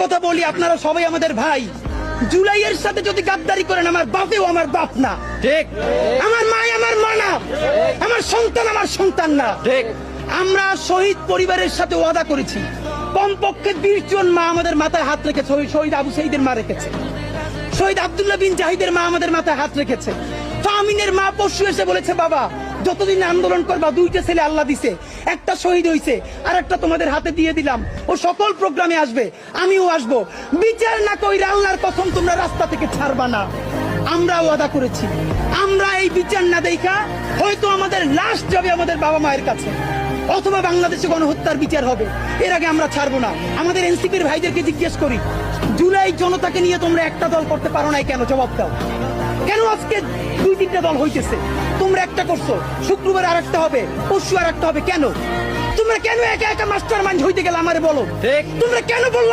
কথা বলি, আপনারা সবাই আমাদের ভাই। জুলাইয়ের সাথে যদি গাদ্দারি করেন, আমার বাপেও আমার বাপ না, ঠিক। আমার মা আমার মা না, আমার সন্তান আমার সন্তান না, ঠিক। আমরা শহীদ পরিবারের সাথে ওয়াদা করেছি, কমপক্ষে 20 জন মা আমাদের মাথায় হাত রেখেছে। শহীদ আবু সাঈদের মা রেখেছে, শহীদ আব্দুল্লাহ বিন জাহিদের মা আমাদের মাথায় হাত রেখেছে। ফাহমিনের মা পরশু এসে বলেছে, বাবা যতদিন আন্দোলন করবা, 2টা ছেলে আল্লাহ দিছে, একটা শহীদ হইছে আর একটা তোমাদের হাতে দিয়ে দিলাম, ও সকল প্রোগ্রামে আসবে, আমিও আসবো। বিচার না কইরা আল্লাহর কসম তোমরা রাস্তা থেকে ছাড়বা না। আমরা ওয়াদা করেছি, আমরা এই বিচার না দেখা হয়তো আমাদের লাশ যাবে আমাদের বাবা মায়ের কাছে, অথবা বাংলাদেশে গণহত্যার বিচার হবে, এর আগে আমরা ছাড়বো না। আমাদের এনসিপির ভাইদেরকে জিজ্ঞেস করি, জুলাই জনতাকে নিয়ে তোমরা একটা দল করতে পারো নাই কেন? জবাব দাও। কেন আজকে 2-3টা দল হইতেছে? তোমরা একটা করছো, শুক্রবার আর একটা হবে, পরশু আর একটা হবে, কেন? তোমরা কেন একা একা মাস্টার মাইন্ড হইতে গেলে আমারে বলো, ঠিক। তোমরা কেন বললো